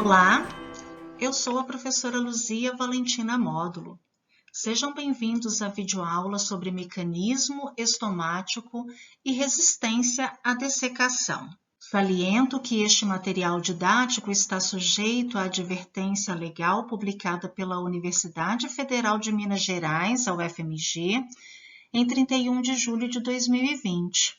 Olá, eu sou a professora Luzia Valentina Módulo. Sejam bem-vindos à videoaula sobre mecanismo estomático e resistência à dessecação. Saliento que este material didático está sujeito à advertência legal publicada pela Universidade Federal de Minas Gerais, a UFMG, em 31 de julho de 2020.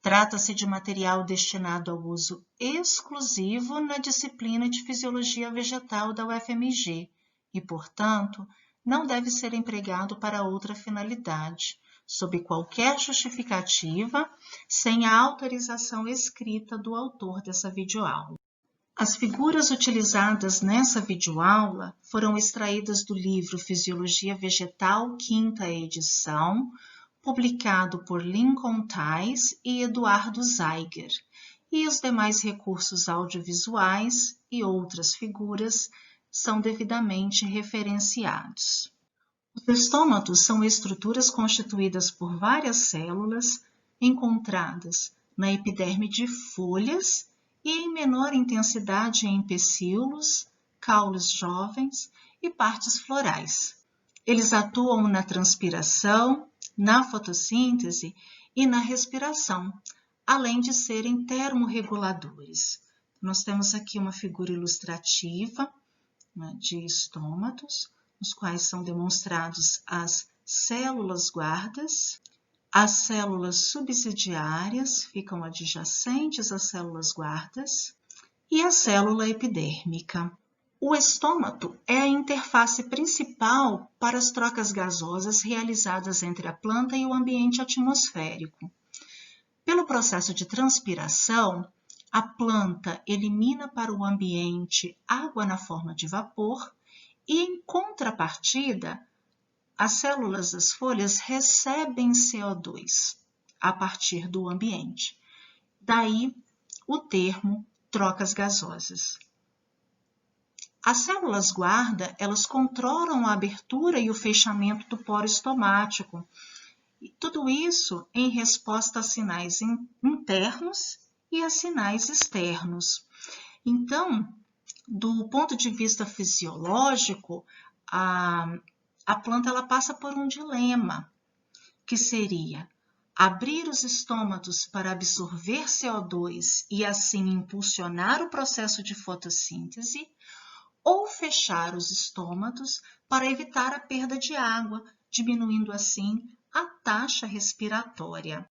Trata-se de material destinado ao uso exclusivo na disciplina de Fisiologia Vegetal da UFMG e, portanto, não deve ser empregado para outra finalidade, sob qualquer justificativa, sem a autorização escrita do autor dessa videoaula. As figuras utilizadas nessa videoaula foram extraídas do livro Fisiologia Vegetal, 5ª edição, publicado por Lincoln Theis e Eduardo Zeiger, e os demais recursos audiovisuais e outras figuras são devidamente referenciados. Os estômatos são estruturas constituídas por várias células encontradas na epiderme de folhas e em menor intensidade em pecíolos, caules jovens e partes florais. Eles atuam na transpiração, na fotossíntese e na respiração, além de serem termorreguladores. Nós temos aqui uma figura ilustrativa, né, de estômatos, nos quais são demonstrados as células guardas, as células subsidiárias, ficam adjacentes às células guardas, e a célula epidérmica. O estômato é a interface principal para as trocas gasosas realizadas entre a planta e o ambiente atmosférico. Pelo processo de transpiração, a planta elimina para o ambiente água na forma de vapor e, em contrapartida, as células das folhas recebem CO2 a partir do ambiente. Daí o termo trocas gasosas. As células guarda, elas controlam a abertura e o fechamento do poro estomático. E tudo isso em resposta a sinais internos e a sinais externos. Então, do ponto de vista fisiológico, a planta ela passa por um dilema, que seria abrir os estômatos para absorver CO2 e assim impulsionar o processo de fotossíntese, ou fechar os estômatos para evitar a perda de água, diminuindo assim a taxa respiratória.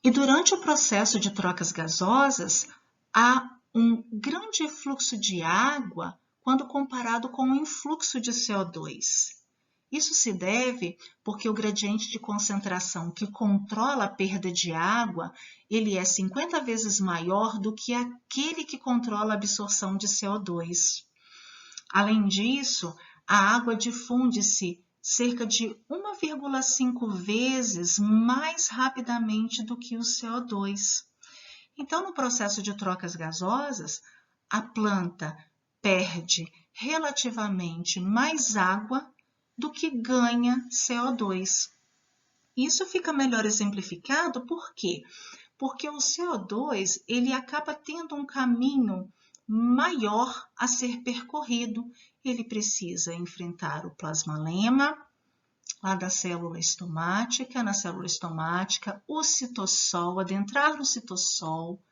E durante o processo de trocas gasosas, há um grande fluxo de água quando comparado com o influxo de CO2. Isso se deve porque o gradiente de concentração que controla a perda de água, ele é 50 vezes maior do que aquele que controla a absorção de CO2. Além disso, a água difunde-se cerca de 1,5 vezes mais rapidamente do que o CO2. Então, no processo de trocas gasosas, a planta perde relativamente mais água do que ganha CO2. Isso fica melhor exemplificado por quê? Porque o CO2 ele acaba tendo um caminho maior a ser percorrido. Ele precisa enfrentar o plasmalema, lá da célula estomática, na célula estomática, o citossol, adentrar no citossol,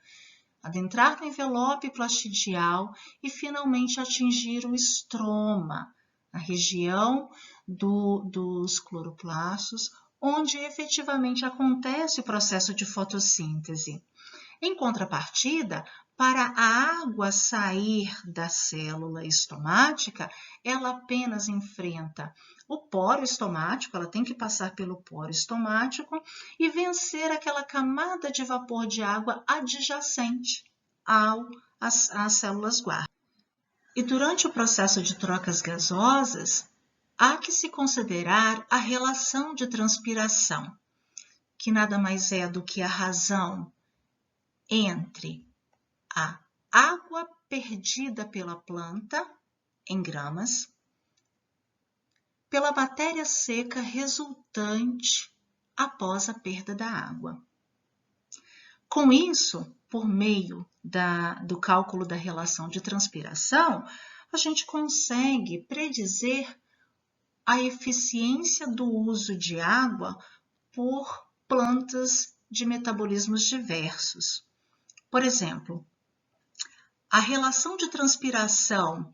adentrar no envelope plastidial e finalmente atingir o estroma, a região dos cloroplastos, onde efetivamente acontece o processo de fotossíntese. Em contrapartida, para a água sair da célula estomática, ela apenas enfrenta o poro estomático, ela tem que passar pelo poro estomático e vencer aquela camada de vapor de água adjacente às células guarda. E durante o processo de trocas gasosas, há que se considerar a relação de transpiração, que nada mais é do que a razão entre a água perdida pela planta, em gramas, pela matéria seca resultante após a perda da água. Com isso, por meio do cálculo da relação de transpiração, a gente consegue predizer a eficiência do uso de água por plantas de metabolismos diversos. Por exemplo, a relação de transpiração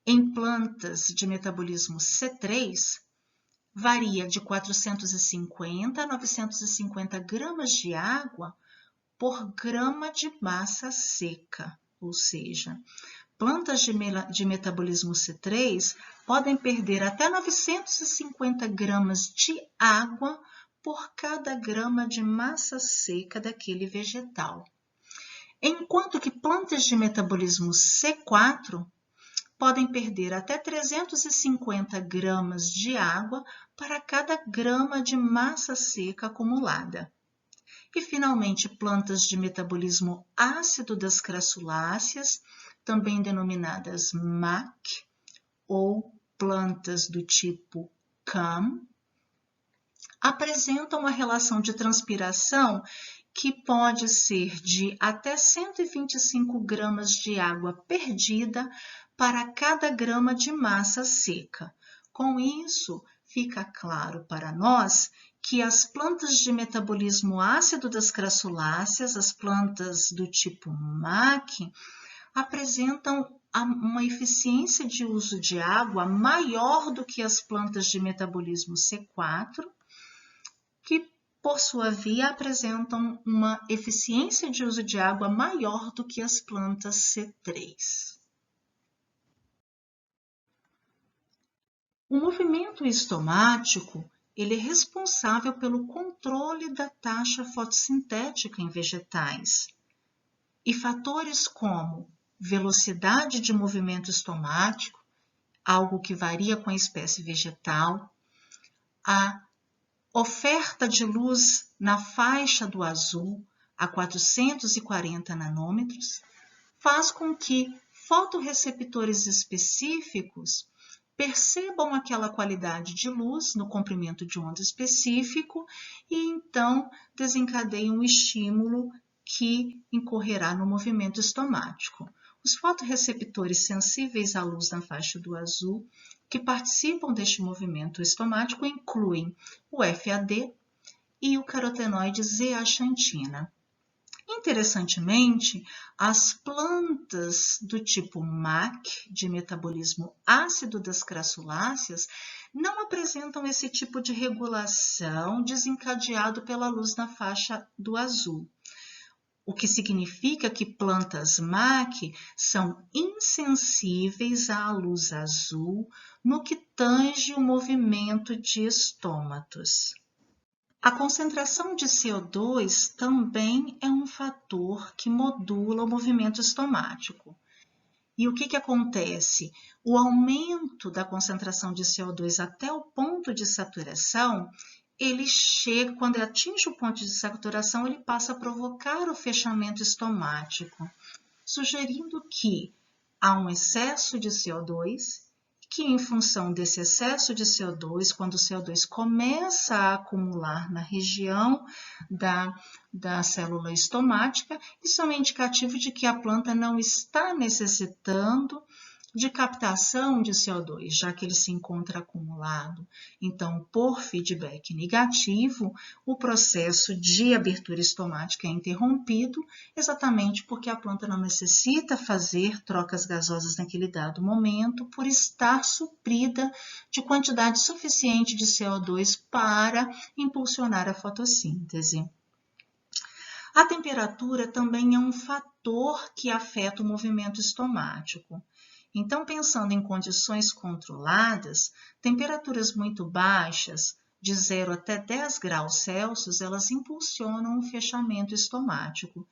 em plantas de metabolismo C3 varia de 450 a 950 gramas de água por grama de massa seca, ou seja, plantas de metabolismo C3 podem perder até 950 gramas de água por cada grama de massa seca daquele vegetal. Enquanto que plantas de metabolismo C4 podem perder até 350 gramas de água para cada grama de massa seca acumulada. E, finalmente, plantas de metabolismo ácido das crassuláceas, também denominadas MAC, ou plantas do tipo CAM, apresentam uma relação de transpiração que pode ser de até 125 gramas de água perdida para cada grama de massa seca. Com isso, fica claro para nós que as plantas de metabolismo ácido das crassuláceas, as plantas do tipo MAC, apresentam uma eficiência de uso de água maior do que as plantas de metabolismo C4, que, por sua via, apresentam uma eficiência de uso de água maior do que as plantas C3. O movimento estomático ele é responsável pelo controle da taxa fotossintética em vegetais. E fatores como velocidade de movimento estomático, algo que varia com a espécie vegetal, a oferta de luz na faixa do azul a 440 nanômetros, faz com que fotorreceptores específicos percebam aquela qualidade de luz no comprimento de onda específico e então desencadeiem um estímulo que incorrerá no movimento estomático. Os fotorreceptores sensíveis à luz na faixa do azul que participam deste movimento estomático incluem o FAD e o carotenoide zeaxantina. Interessantemente, as plantas do tipo MAC, de metabolismo ácido das crassuláceas, não apresentam esse tipo de regulação desencadeado pela luz na faixa do azul, o que significa que plantas MAC são insensíveis à luz azul no que tange o movimento de estômatos. A concentração de CO2 também é um fator que modula o movimento estomático. E o que acontece? O aumento da concentração de CO2 até o ponto de saturação, ele chega, quando atinge o ponto de saturação, ele passa a provocar o fechamento estomático, sugerindo que há um excesso de CO2, que em função desse excesso de CO2, quando o CO2 começa a acumular na região da célula estomática, isso é um indicativo de que a planta não está necessitando de captação de CO2, já que ele se encontra acumulado. Então, por feedback negativo, o processo de abertura estomática é interrompido, exatamente porque a planta não necessita fazer trocas gasosas naquele dado momento, por estar suprida de quantidade suficiente de CO2 para impulsionar a fotossíntese. A temperatura também é um fator que afeta o movimento estomático. Então, pensando em condições controladas, temperaturas muito baixas, de 0 até 10 graus Celsius, elas impulsionam o fechamento estomático.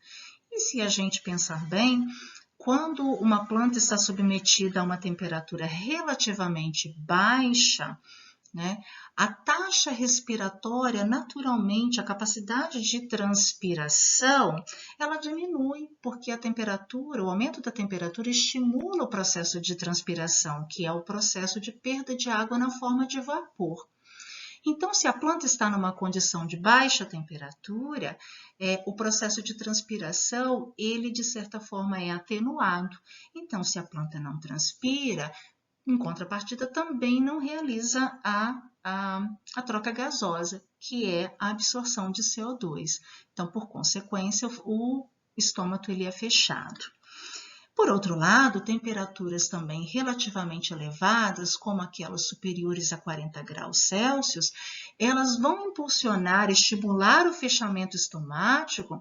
E se a gente pensar bem, quando uma planta está submetida a uma temperatura relativamente baixa, a taxa respiratória, naturalmente, a capacidade de transpiração, ela diminui, porque a temperatura, o aumento da temperatura estimula o processo de transpiração, que é o processo de perda de água na forma de vapor. Então, se a planta está numa condição de baixa temperatura, o processo de transpiração, ele de certa forma é atenuado. Então, se a planta não transpira, em contrapartida, também não realiza a troca gasosa, que é a absorção de CO2. Então, por consequência, o estômago ele é fechado. Por outro lado, temperaturas também relativamente elevadas, como aquelas superiores a 40 graus Celsius, elas vão impulsionar, estimular o fechamento estomático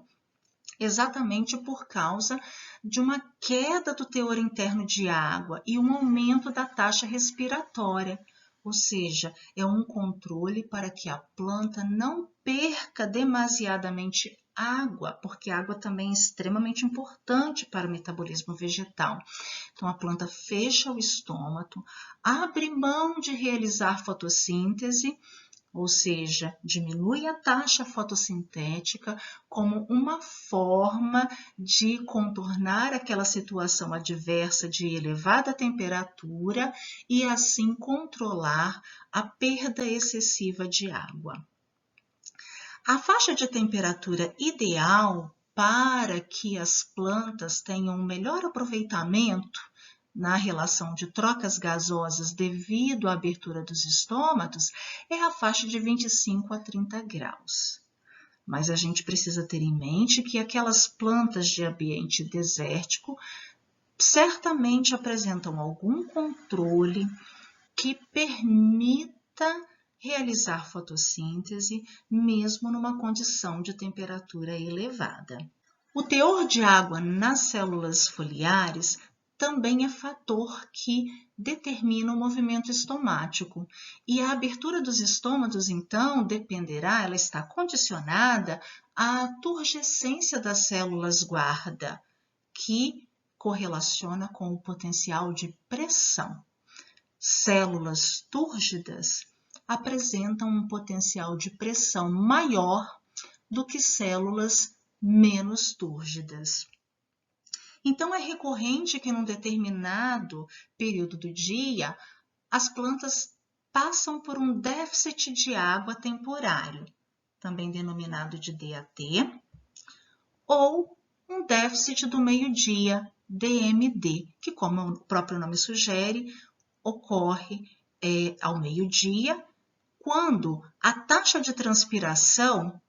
exatamente por causa de uma queda do teor interno de água e um aumento da taxa respiratória, ou seja, é um controle para que a planta não perca demasiadamente água, porque a água também é extremamente importante para o metabolismo vegetal. Então, a planta fecha o estômago, abre mão de realizar fotossíntese, ou seja, diminui a taxa fotossintética como uma forma de contornar aquela situação adversa de elevada temperatura e assim controlar a perda excessiva de água. A faixa de temperatura ideal para que as plantas tenham um melhor aproveitamento na relação de trocas gasosas devido à abertura dos estômatos é a faixa de 25 a 30 graus. Mas a gente precisa ter em mente que aquelas plantas de ambiente desértico certamente apresentam algum controle que permita realizar fotossíntese mesmo numa condição de temperatura elevada. O teor de água nas células foliares também é fator que determina o movimento estomático. E a abertura dos estômatos, então, dependerá, ela está condicionada à turgescência das células guarda, que correlaciona com o potencial de pressão. Células túrgidas apresentam um potencial de pressão maior do que células menos túrgidas. Então, é recorrente que num determinado período do dia, as plantas passam por um déficit de água temporário, também denominado de DAT, ou um déficit do meio-dia, DMD, que, como o próprio nome sugere, ocorre ao meio-dia, quando a taxa de transpiração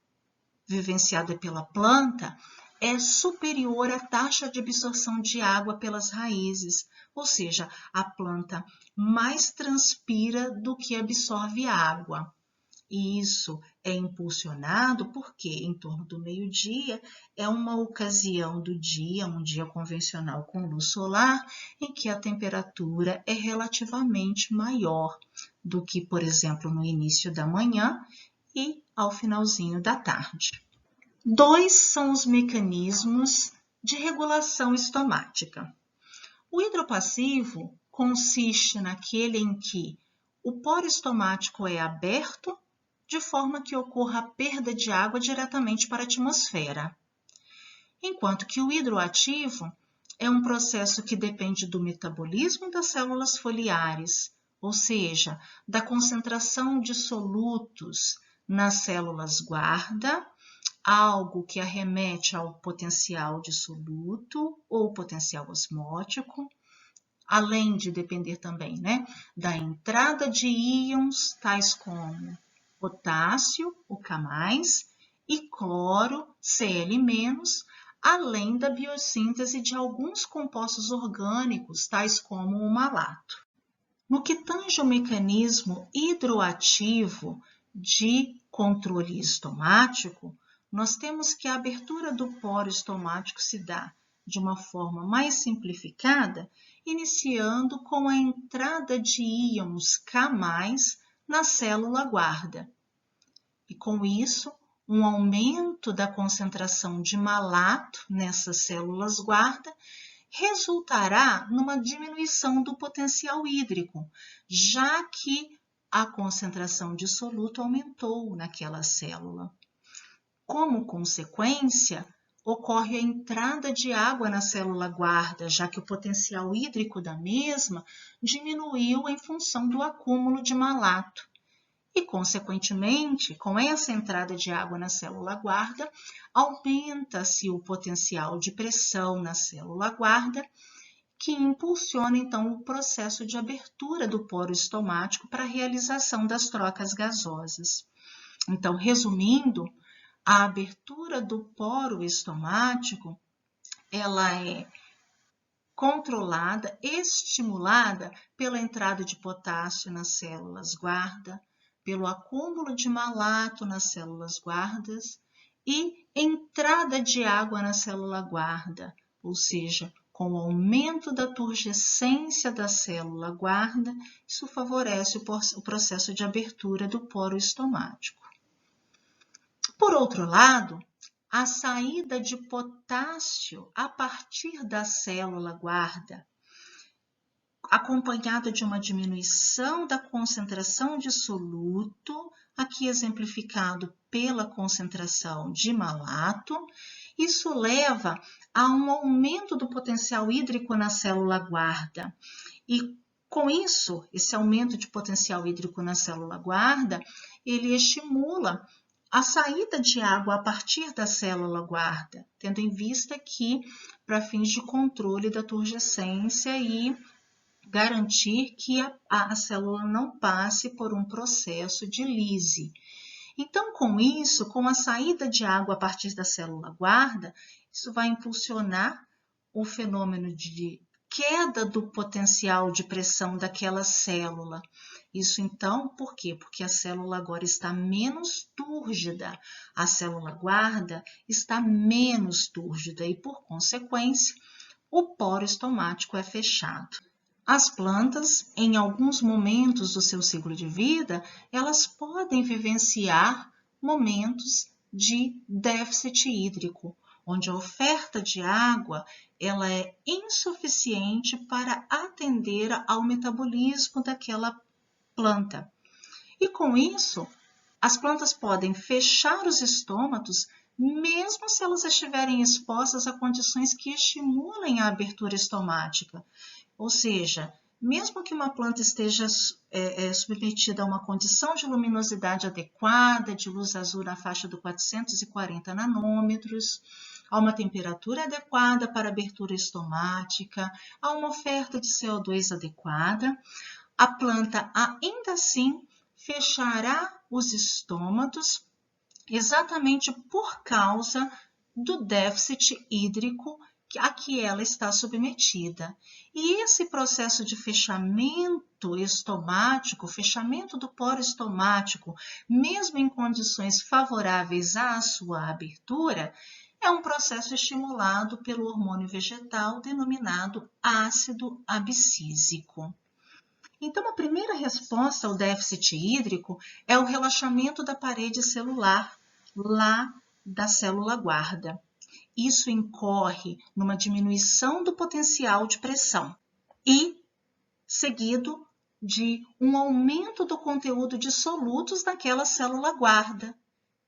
vivenciada pela planta é superior à taxa de absorção de água pelas raízes, ou seja, a planta mais transpira do que absorve água. E isso é impulsionado porque, em torno do meio-dia, é uma ocasião do dia, um dia convencional com luz solar, em que a temperatura é relativamente maior do que, por exemplo, no início da manhã e ao finalzinho da tarde. 2 são os mecanismos de regulação estomática. O hidropassivo consiste naquele em que o poro estomático é aberto, de forma que ocorra a perda de água diretamente para a atmosfera. Enquanto que o hidroativo é um processo que depende do metabolismo das células foliares, ou seja, da concentração de solutos nas células guarda, algo que arremete ao potencial dissoluto ou potencial osmótico, além de depender também, da entrada de íons tais como potássio, o K+, e cloro, Cl-, além da biossíntese de alguns compostos orgânicos, tais como o malato. No que tange ao mecanismo hidroativo de controle estomático, nós temos que a abertura do poro estomático se dá de uma forma mais simplificada, iniciando com a entrada de íons K+, na célula guarda. E com isso, um aumento da concentração de malato nessas células guarda resultará numa diminuição do potencial hídrico, já que a concentração de soluto aumentou naquela célula. Como consequência, ocorre a entrada de água na célula guarda, já que o potencial hídrico da mesma diminuiu em função do acúmulo de malato. E, consequentemente, com essa entrada de água na célula guarda, aumenta-se o potencial de pressão na célula guarda, que impulsiona, então, o processo de abertura do poro estomático para a realização das trocas gasosas. Então, resumindo, a abertura do poro estomático, ela é controlada, estimulada pela entrada de potássio nas células guarda, pelo acúmulo de malato nas células guardas e entrada de água na célula guarda, ou seja, com o aumento da turgescência da célula guarda, isso favorece o processo de abertura do poro estomático. Por outro lado, a saída de potássio a partir da célula guarda, acompanhada de uma diminuição da concentração de soluto, aqui exemplificado pela concentração de malato, isso leva a um aumento do potencial hídrico na célula guarda. E com isso, esse aumento de potencial hídrico na célula guarda, ele estimula a saída de água a partir da célula guarda, tendo em vista que, para fins de controle da turgescência e garantir que a célula não passe por um processo de lise. Então, com isso, com a saída de água a partir da célula guarda, isso vai impulsionar o fenômeno de queda do potencial de pressão daquela célula. Isso então, por quê? Porque a célula agora está menos túrgida, a célula guarda está menos túrgida e, por consequência, o poro estomático é fechado. As plantas, em alguns momentos do seu ciclo de vida, elas podem vivenciar momentos de déficit hídrico, onde a oferta de água ela é insuficiente para atender ao metabolismo daquela planta. E com isso, as plantas podem fechar os estômatos, mesmo se elas estiverem expostas a condições que estimulem a abertura estomática. Ou seja, mesmo que uma planta esteja submetida a uma condição de luminosidade adequada, de luz azul na faixa do 440 nanômetros, a uma temperatura adequada para abertura estomática, a uma oferta de CO2 adequada, a planta ainda assim fechará os estômatos exatamente por causa do déficit hídrico a que ela está submetida. E esse processo de fechamento estomático, fechamento do poro estomático, mesmo em condições favoráveis à sua abertura, é um processo estimulado pelo hormônio vegetal denominado ácido abscísico. Então, a primeira resposta ao déficit hídrico é o relaxamento da parede celular, lá da célula guarda. Isso incorre numa diminuição do potencial de pressão e seguido de um aumento do conteúdo de solutos naquela célula guarda,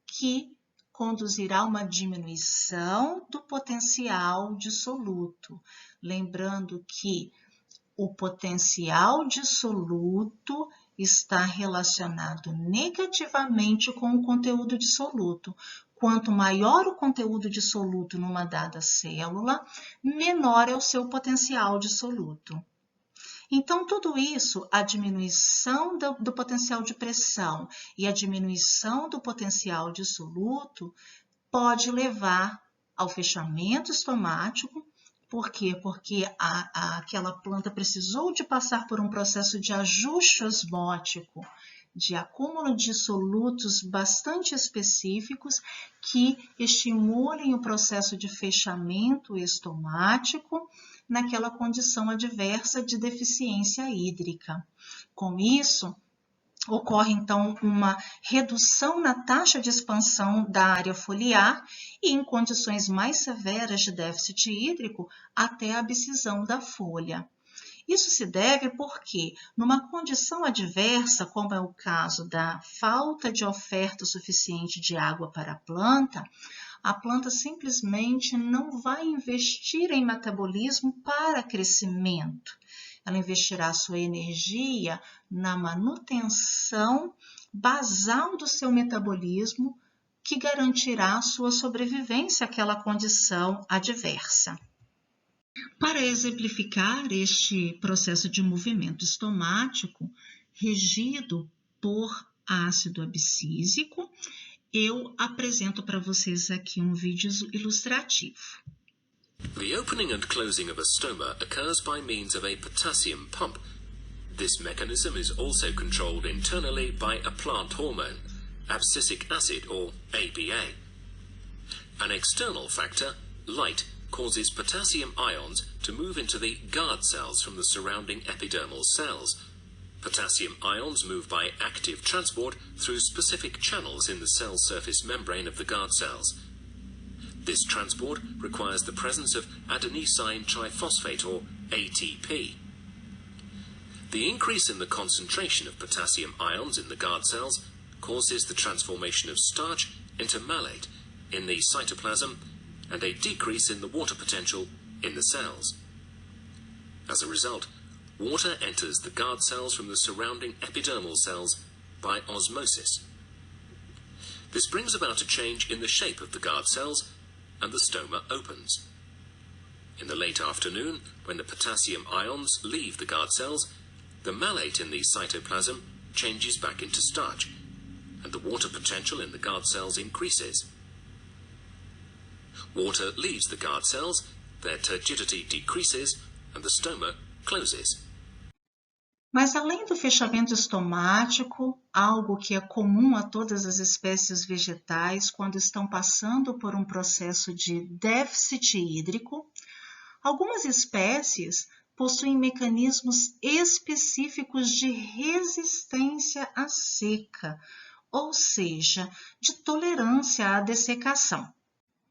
que conduzirá a uma diminuição do potencial de soluto. Lembrando que o potencial de soluto está relacionado negativamente com o conteúdo de soluto. Quanto maior o conteúdo de soluto numa dada célula, menor é o seu potencial de soluto. Então, tudo isso, a diminuição do potencial de pressão e a diminuição do potencial de soluto, pode levar ao fechamento estomático. Por quê? Porque aquela planta precisou de passar por um processo de ajuste osmótico, de acúmulo de solutos bastante específicos que estimulem o processo de fechamento estomático naquela condição adversa de deficiência hídrica. Com isso, ocorre então uma redução na taxa de expansão da área foliar e, em condições mais severas de déficit hídrico, até a abscisão da folha. Isso se deve porque, numa condição adversa, como é o caso da falta de oferta suficiente de água para a planta simplesmente não vai investir em metabolismo para crescimento. ela investirá sua energia na manutenção basal do seu metabolismo, que garantirá sua sobrevivência àquela condição adversa. Para exemplificar este processo de movimento estomático regido por ácido abscísico, eu apresento para vocês aqui um vídeo ilustrativo. The opening and closing of a stoma occurs by means of a potassium pump. This mechanism is also controlled internally by a plant hormone, abscisic acid or ABA. An external factor, light, causes potassium ions to move into the guard cells from the surrounding epidermal cells. Potassium ions move by active transport through specific channels in the cell surface membrane of the guard cells. This transport requires the presence of adenosine triphosphate, or ATP. The increase in the concentration of potassium ions in the guard cells causes the transformation of starch into malate in the cytoplasm and a decrease in the water potential in the cells. As a result, water enters the guard cells from the surrounding epidermal cells by osmosis. This brings about a change in the shape of the guard cells, and the stoma opens. In the late afternoon, when the potassium ions leave the guard cells, the malate in the cytoplasm changes back into starch, and the water potential in the guard cells increases. Water leaves the guard cells, their turgidity decreases, and the stoma closes. Mas além do fechamento estomático, algo que é comum a todas as espécies vegetais quando estão passando por um processo de déficit hídrico, algumas espécies possuem mecanismos específicos de resistência à seca, ou seja, de tolerância à dessecação.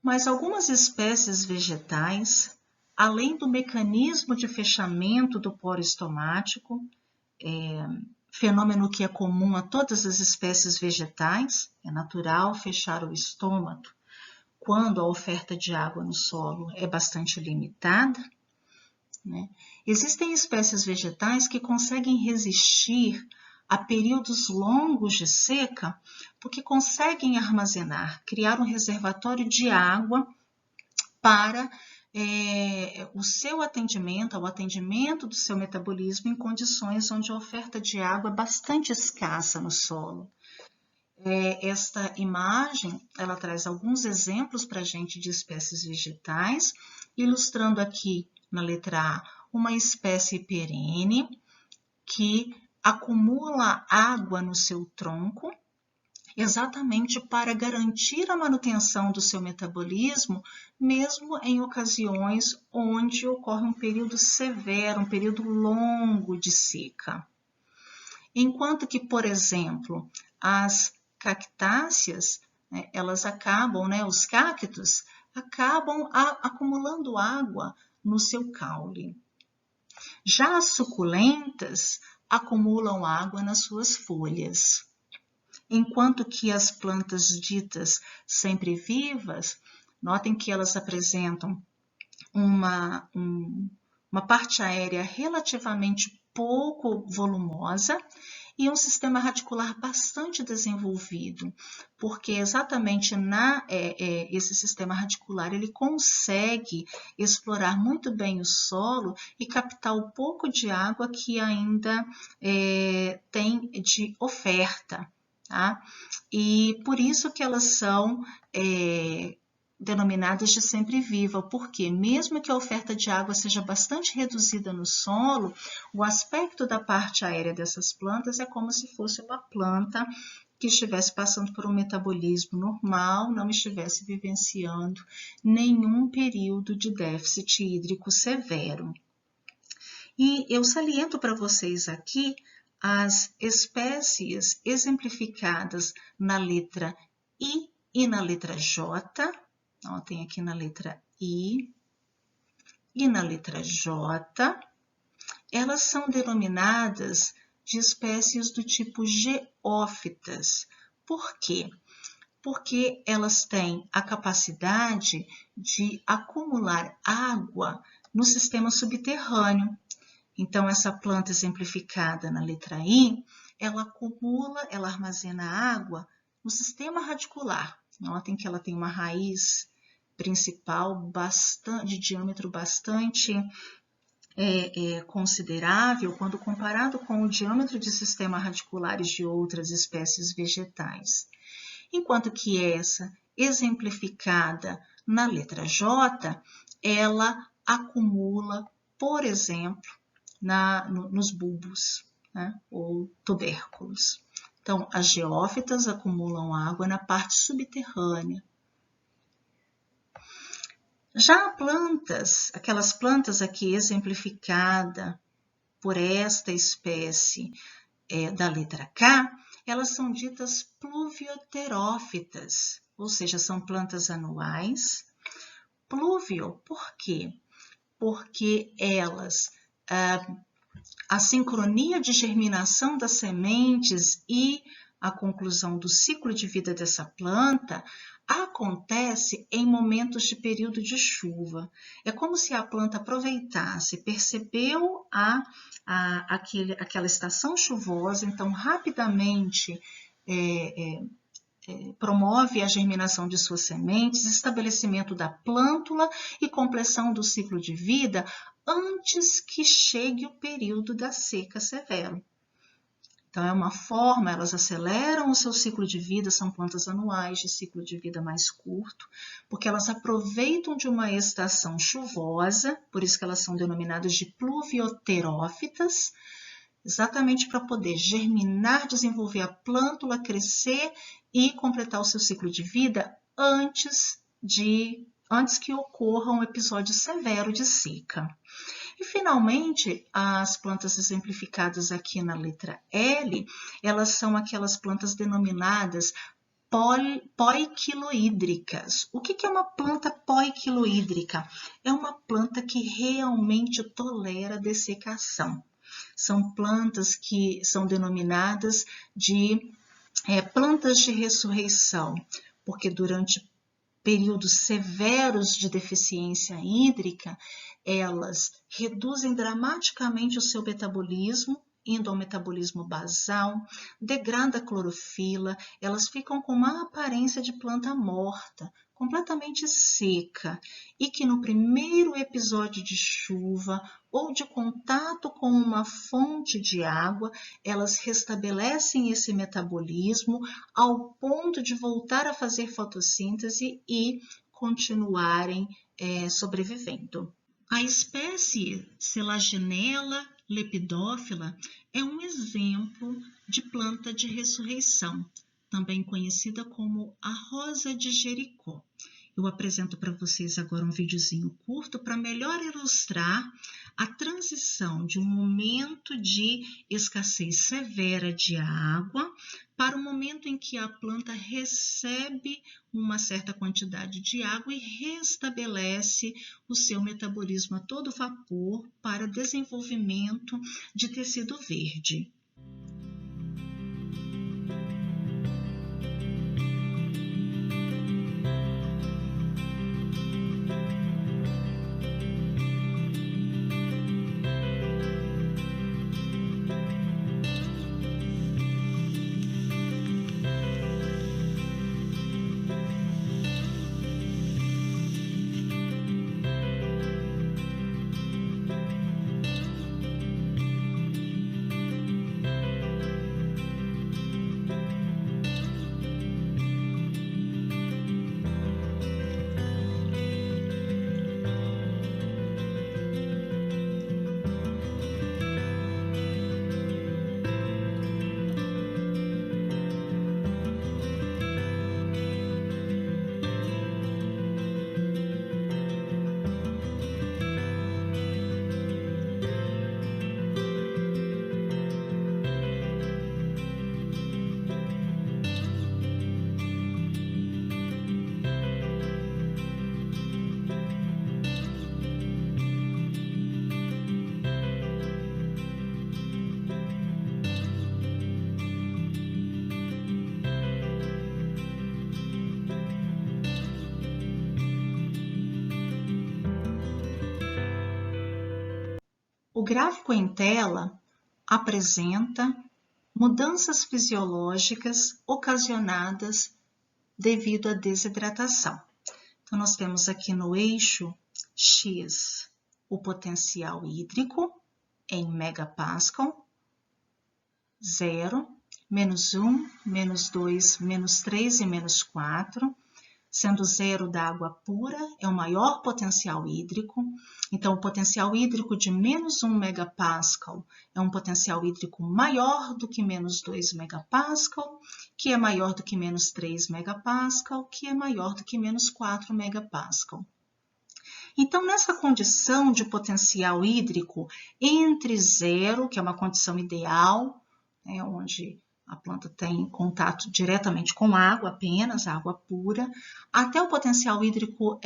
Mas algumas espécies vegetais, além do mecanismo de fechamento do poro estomático, fenômeno que é comum a todas as espécies vegetais, é natural fechar o estômago quando a oferta de água no solo é bastante limitada, né? Existem espécies vegetais que conseguem resistir a períodos longos de seca porque conseguem armazenar, criar um reservatório de água para o seu atendimento, ao atendimento do seu metabolismo em condições onde a oferta de água é bastante escassa no solo. Esta imagem, ela traz alguns exemplos para a gente de espécies vegetais, ilustrando aqui na letra A uma espécie perene que acumula água no seu tronco, exatamente para garantir a manutenção do seu metabolismo, mesmo em ocasiões onde ocorre um período severo, um período longo de seca. Enquanto que, por exemplo, as cactáceas, elas acabam, os cactos, acabam acumulando água no seu caule. Já as suculentas acumulam água nas suas folhas. Enquanto que as plantas ditas sempre vivas, notem que elas apresentam uma parte aérea relativamente pouco volumosa e um sistema radicular bastante desenvolvido, porque exatamente esse sistema radicular ele consegue explorar muito bem o solo e captar o pouco de água que ainda tem de oferta. Tá? E por isso que elas são denominadas de sempre viva, porque mesmo que a oferta de água seja bastante reduzida no solo, o aspecto da parte aérea dessas plantas é como se fosse uma planta que estivesse passando por um metabolismo normal, não estivesse vivenciando nenhum período de déficit hídrico severo. E eu saliento para vocês aqui as espécies exemplificadas na letra I e na letra J. Notem aqui na letra I e na letra J. Elas são denominadas de espécies do tipo geófitas. Por quê? Porque elas têm a capacidade de acumular água no sistema subterrâneo. Então, essa planta exemplificada na letra I, ela acumula, ela armazena água no sistema radicular. Notem que ela tem uma raiz principal de diâmetro bastante considerável quando comparado com o diâmetro de sistemas radiculares de outras espécies vegetais. Enquanto que essa, exemplificada na letra J, ela acumula, por exemplo, nos bulbos, né, ou tubérculos. Então, as geófitas acumulam água na parte subterrânea. Já plantas, aquelas plantas aqui exemplificadas por esta espécie da letra K, elas são ditas pluvioterófitas, ou seja, são plantas anuais. Pluvio, por quê? Porque elas, a sincronia de germinação das sementes e a conclusão do ciclo de vida dessa planta acontece em momentos de período de chuva. É como se a planta aproveitasse, percebeu aquela estação chuvosa, então rapidamente promove a germinação de suas sementes, estabelecimento da plântula e compleção do ciclo de vida antes que chegue o período da seca severo. Então, é uma forma, elas aceleram o seu ciclo de vida, são plantas anuais de ciclo de vida mais curto, porque elas aproveitam de uma estação chuvosa, por isso que elas são denominadas de pluvioterófitas, exatamente para poder germinar, desenvolver a plântula, crescer e completar o seu ciclo de vida antes que ocorra um episódio severo de seca. E, finalmente, as plantas exemplificadas aqui na letra L, elas são aquelas plantas denominadas poiquiloídricas. O que é uma planta poiquiloídrica? É uma planta que realmente tolera dessecação. São plantas que são denominadas de plantas de ressurreição, porque durante períodos severos de deficiência hídrica, elas reduzem dramaticamente o seu metabolismo, indo ao metabolismo basal, degrada a clorofila, elas ficam com uma aparência de planta morta, completamente seca, e que no primeiro episódio de chuva ou de contato com uma fonte de água, elas restabelecem esse metabolismo ao ponto de voltar a fazer fotossíntese e continuarem sobrevivendo. A espécie Selaginella lepidófila é um exemplo de planta de ressurreição, também conhecida como a rosa de Jericó. Eu apresento para vocês agora um videozinho curto para melhor ilustrar a transição de um momento de escassez severa de água para o momento em que a planta recebe uma certa quantidade de água e restabelece o seu metabolismo a todo vapor para desenvolvimento de tecido verde. O gráfico em tela apresenta mudanças fisiológicas ocasionadas devido à desidratação. Então, nós temos aqui no eixo X o potencial hídrico em megapascal, 0, menos 1, menos 2, menos 3 e menos 4, sendo 0 da água pura, é o maior potencial hídrico. Então, o potencial hídrico de menos 1 megapascal é um potencial hídrico maior do que menos 2 megapascal, que é maior do que menos 3 megapascal, que é maior do que menos 4 megapascal. Então, nessa condição de potencial hídrico entre 0, que é uma condição ideal, onde a planta tem contato diretamente com água, apenas água pura, até o potencial hídrico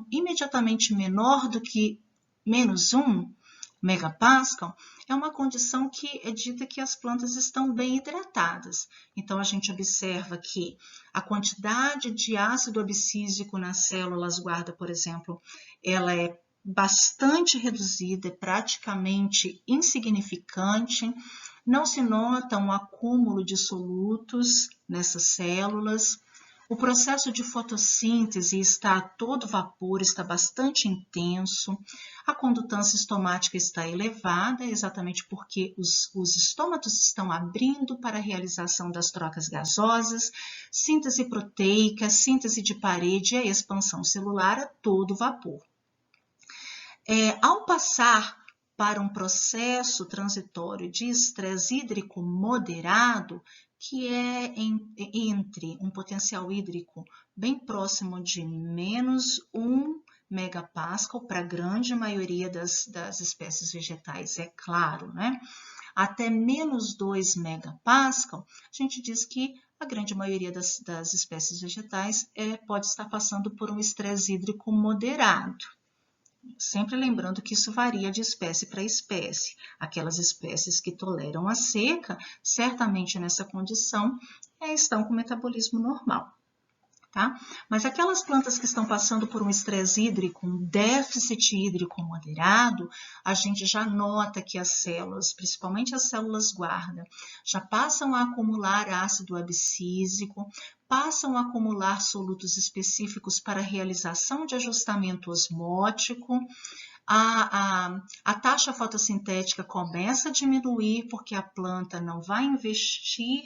imediatamente menor do que menos 1 megapascal, é uma condição que é dita que as plantas estão bem hidratadas. Então, a gente observa que a quantidade de ácido abscísico nas células guarda, por exemplo, ela é bastante reduzida, é praticamente insignificante. Não se nota um acúmulo de solutos nessas células. O processo de fotossíntese está a todo vapor, está bastante intenso. A condutância estomática está elevada, exatamente porque os estômatos estão abrindo para a realização das trocas gasosas, síntese proteica, síntese de parede e a expansão celular a todo vapor. Ao passar para um processo transitório de estresse hídrico moderado, que é entre um potencial hídrico bem próximo de menos 1 megapascal para a grande maioria das espécies vegetais, é claro, né? Até menos 2 megapascal, a gente diz que a grande maioria das espécies vegetais pode estar passando por um estresse hídrico moderado. Sempre lembrando que isso varia de espécie para espécie. Aquelas espécies que toleram a seca, certamente nessa condição, estão com metabolismo normal. Tá? Mas aquelas plantas que estão passando por um estresse hídrico, um déficit hídrico moderado, a gente já nota que as células, principalmente as células guarda, já passam a acumular ácido abscísico, passam a acumular solutos específicos para a realização de ajustamento osmótico. A taxa fotossintética começa a diminuir porque a planta não vai investir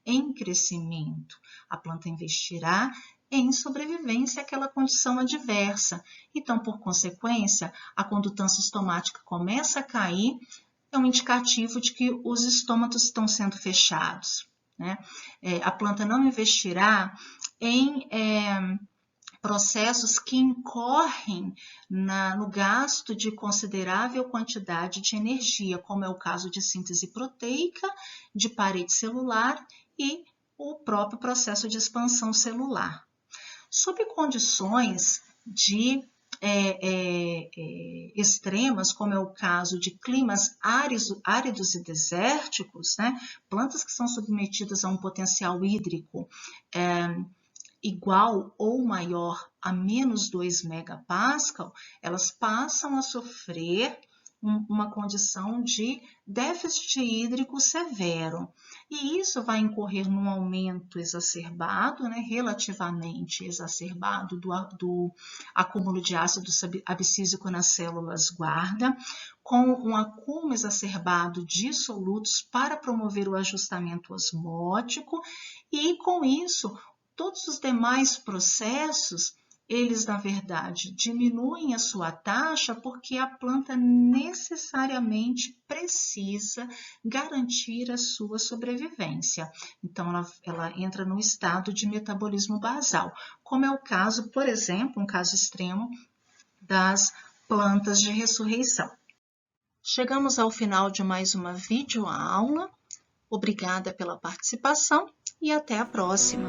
em crescimento. A planta investirá em sobrevivência àquela condição adversa. Então, por consequência, a condutância estomática começa a cair, é um indicativo de que os estômatos estão sendo fechados, né? A planta não investirá em processos que incorrem no gasto de considerável quantidade de energia, como é o caso de síntese proteica, de parede celular e o próprio processo de expansão celular. Sob condições de extremas, como é o caso de climas áridos e desérticos, né? Plantas que são submetidas a um potencial hídrico igual ou maior a menos 2 megapascal, elas passam a sofrer uma condição de déficit hídrico severo. E isso vai incorrer num aumento exacerbado, né, relativamente exacerbado do acúmulo de ácido abscísico nas células guarda, com um acúmulo exacerbado de solutos para promover o ajustamento osmótico e, com isso, todos os demais processos, eles, na verdade, diminuem a sua taxa porque a planta necessariamente precisa garantir a sua sobrevivência. Então, ela entra no estado de metabolismo basal, como é o caso, por exemplo, um caso extremo das plantas de ressurreição. Chegamos ao final de mais uma videoaula. Obrigada pela participação e até a próxima!